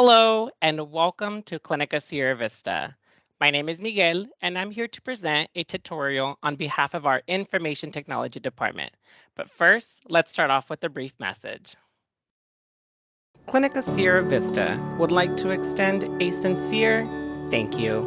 Hello, and welcome to Clinica Sierra Vista. My name is Miguel, and I'm here to present a tutorial on behalf of our Information Technology Department. But first, let's start off with a brief message. Clinica Sierra Vista would like to extend a sincere thank you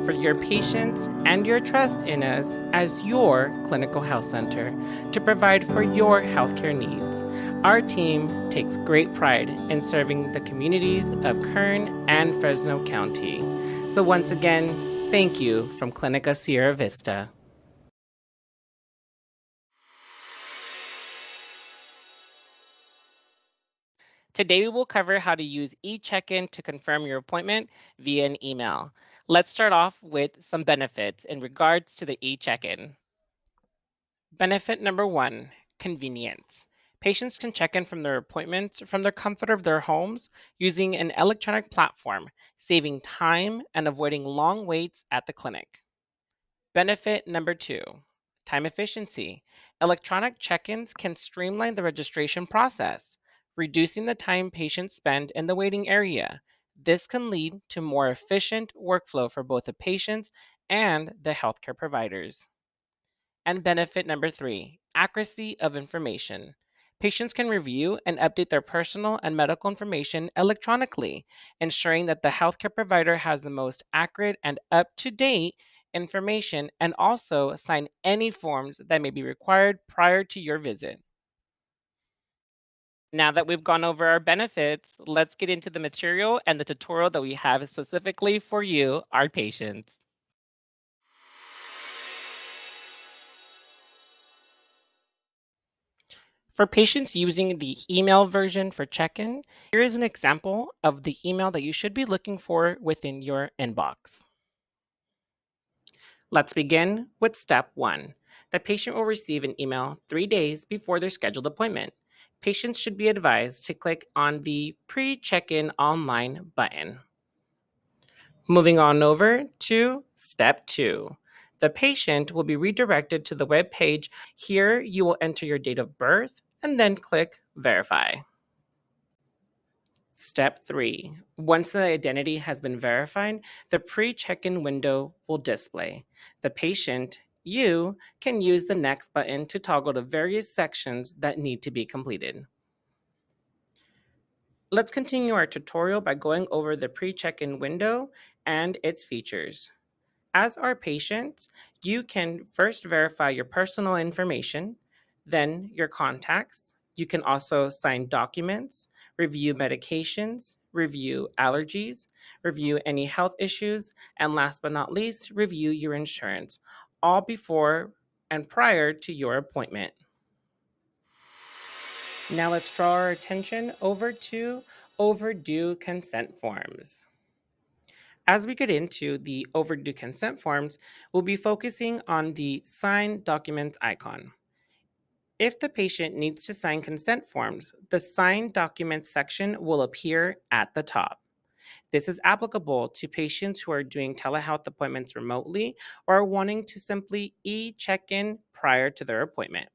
for your patience and your trust in us as your clinical health center to provide for your healthcare needs. Our team takes great pride in serving the communities of Kern and Fresno County. So, once again, thank you from Clinica Sierra Vista. Today, we will cover how to use E-checkin to confirm your appointment via an email. Let's start off with some benefits in regards to the E-checkin. Benefit number one, convenience. Patients can check in from their appointments from the comfort of their homes using an electronic platform, saving time and avoiding long waits at the clinic. Benefit number two, time efficiency. Electronic check ins can streamline the registration process, reducing the time patients spend in the waiting area. This can lead to more efficient workflow for both the patients and the healthcare providers. And benefit number three, accuracy of information. Patients can review and update their personal and medical information electronically, ensuring that the healthcare provider has the most accurate and up to date information and also sign any forms that may be required prior to your visit. Now that we've gone over our benefits, let's get into the material and the tutorial that we have specifically for you, our patients. For patients using the email version for check-in, here is an example of the email that you should be looking for within your inbox. Let's begin with step one. The patient will receive an email 3 days before their scheduled appointment. Patients should be advised to click on the pre-check-in online button. Moving on over to step two. The patient will be redirected to the web page. Here, you will enter your date of birth and then click verify. Step three. Once the identity has been verified, the pre check in window will display. The patient, you, can use the next button to toggle the various sections that need to be completed. Let's continue our tutorial by going over the pre check in window and its features. As our patient, you can first verify your personal information, then your contacts. You can also sign documents, review medications, review allergies, review any health issues, and last but not least, review your insurance, all before and prior to your appointment. Now let's draw our attention over to overdue consent forms. As we get into the overdue consent forms, we'll be focusing on the sign documents icon. If the patient needs to sign consent forms, the sign documents section will appear at the top. This is applicable to patients who are doing telehealth appointments remotely or are wanting to simply check in prior to their appointment.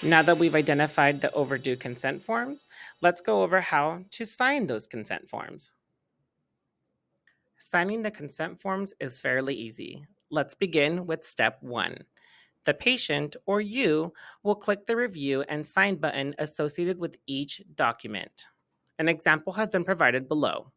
Now that we've identified the overdue consent forms, let's go over how to sign those consent forms. Signing the consent forms is fairly easy. Let's begin with step one. The patient, or you, will click the review and sign button associated with each document. An example has been provided below.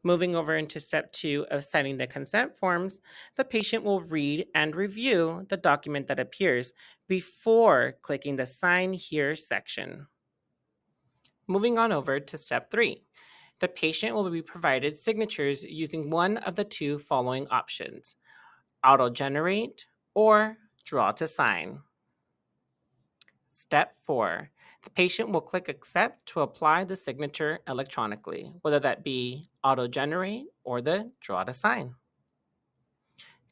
Moving over into step two of signing the consent forms, the patient will read and review the document that appears before clicking the Sign Here section. Moving on over to step three. The patient will be provided signatures using one of the two following options: auto-generate or draw to sign. Step four. The patient will click accept to apply the signature electronically, whether that be auto-generate or the draw to sign.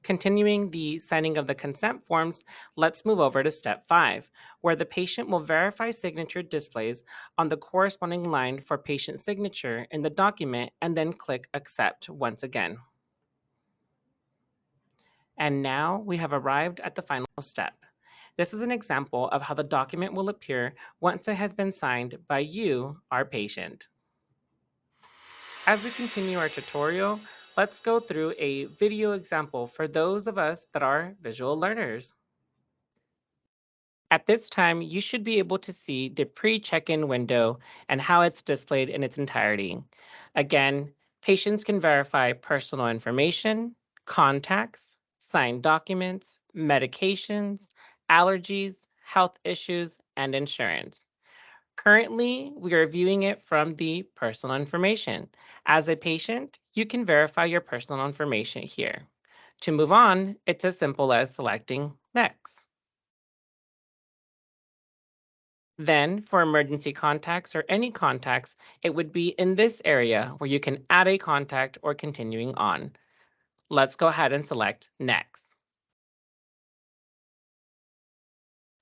Continuing the signing of the consent forms, let's move over to step five, where the patient will verify signature displays on the corresponding line for patient signature in the document and then click accept once again. And now we have arrived at the final step. This is an example of how the document will appear once it has been signed by you, our patient. As we continue our tutorial, let's go through a video example for those of us that are visual learners. At this time, you should be able to see the pre-check-in window and how it's displayed in its entirety. Again, patients can verify personal information, contacts, signed documents, medications, allergies, health issues, and insurance. Currently, we are viewing it from the personal information. As a patient, you can verify your personal information here. To move on, it's as simple as selecting Next. Then, for emergency contacts or any contacts, it would be in this area where you can add a contact or continuing on. Let's go ahead and select Next.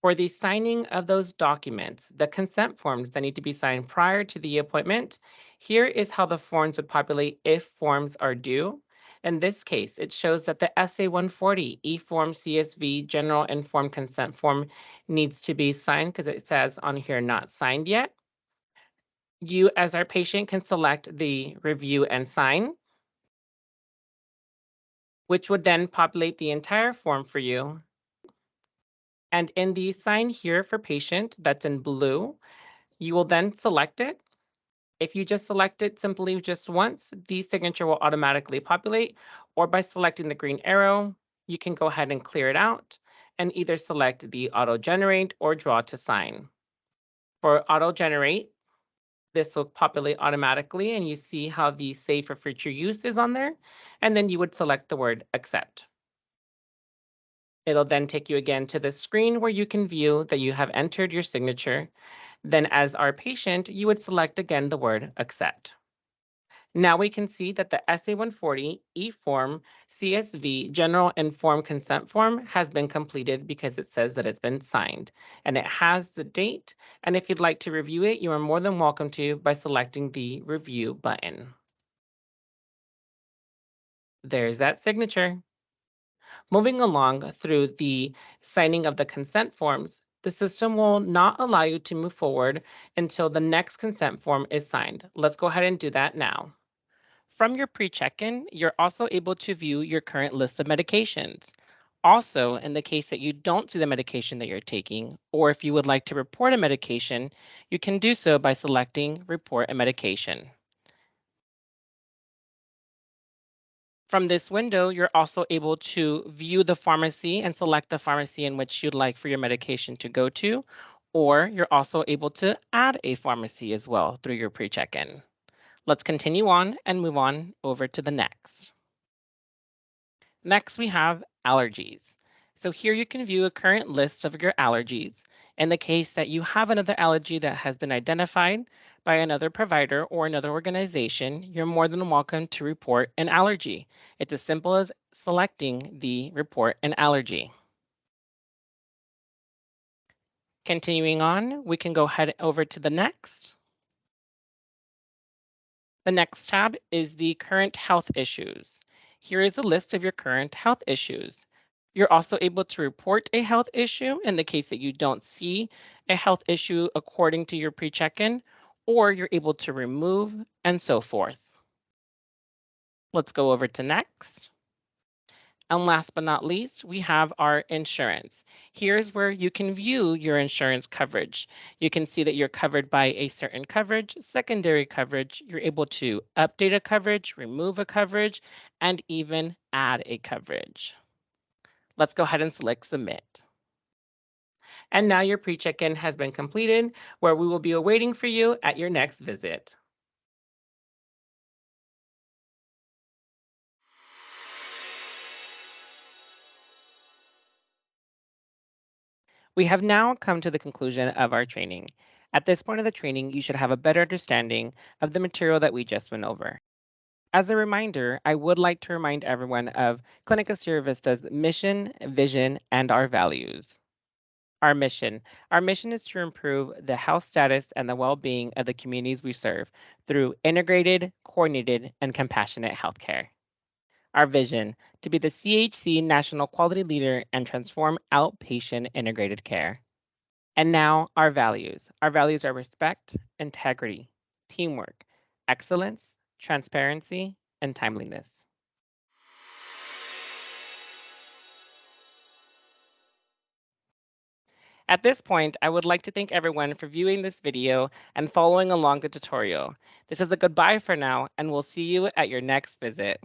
For the signing of those documents, the consent forms that need to be signed prior to the appointment, here is how the forms would populate if forms are due. In this case, it shows that the SA 140 E-Form CSV General Informed Consent Form needs to be signed because it says on here not signed yet. You, as our patient, can select the review and sign, which would then populate the entire form for you. And in the sign here for patient, that's in blue, you will then select it. If you just select it simply just once, the signature will automatically populate, or by selecting the green arrow, you can go ahead and clear it out and either select the auto generate or draw to sign. For auto generate, this will populate automatically and you see how the save for future use is on there. And then you would select the word accept. It'll then take you again to the screen where you can view that you have entered your signature. Then as our patient, you would select again the word accept. Now we can see that the SA-140 E-Form CSV General Informed Consent Form has been completed because it says that it's been signed and it has the date. And if you'd like to review it, you are more than welcome to by selecting the review button. There's that signature. Moving along through the signing of the consent forms, the system will not allow you to move forward until the next consent form is signed. Let's go ahead and do that now. From your pre-check-in, you're also able to view your current list of medications. Also, in the case that you don't see the medication that you're taking, or if you would like to report a medication, you can do so by selecting Report a Medication. From this window, you're also able to view the pharmacy and select the pharmacy in which you'd like for your medication to go to, or you're also able to add a pharmacy as well through your pre-check-in. Let's continue on and move on over to the next. Next, we have allergies. So here you can view a current list of your allergies. In the case that you have another allergy that has been identified by another provider or another organization, you're more than welcome to report an allergy. It's as simple as selecting the report an allergy. Continuing on, we can go ahead over to the next. The next tab is the current health issues. Here is a list of your current health issues. You're also able to report a health issue in the case that you don't see a health issue according to your pre-check-in, or you're able to remove and so forth. Let's go over to next. And last but not least, we have our insurance. Here's where you can view your insurance coverage. You can see that you're covered by a certain coverage, secondary coverage. You're able to update a coverage, remove a coverage, and even add a coverage. Let's go ahead and select Submit. And now your pre-check-in has been completed, where we will be awaiting for you at your next visit. We have now come to the conclusion of our training. At this point of the training, you should have a better understanding of the material that we just went over. As a reminder, I would like to remind everyone of Clinica Sierra Vista's mission, vision, and our values. Our mission. Our mission is to improve the health status and the well-being of the communities we serve through integrated, coordinated, and compassionate healthcare. Our vision, to be the CHC National Quality Leader and transform outpatient integrated care. And now our values. Our values are respect, integrity, teamwork, excellence, transparency, and timeliness. At this point, I would like to thank everyone for viewing this video and following along the tutorial. This is a goodbye for now, and we'll see you at your next visit.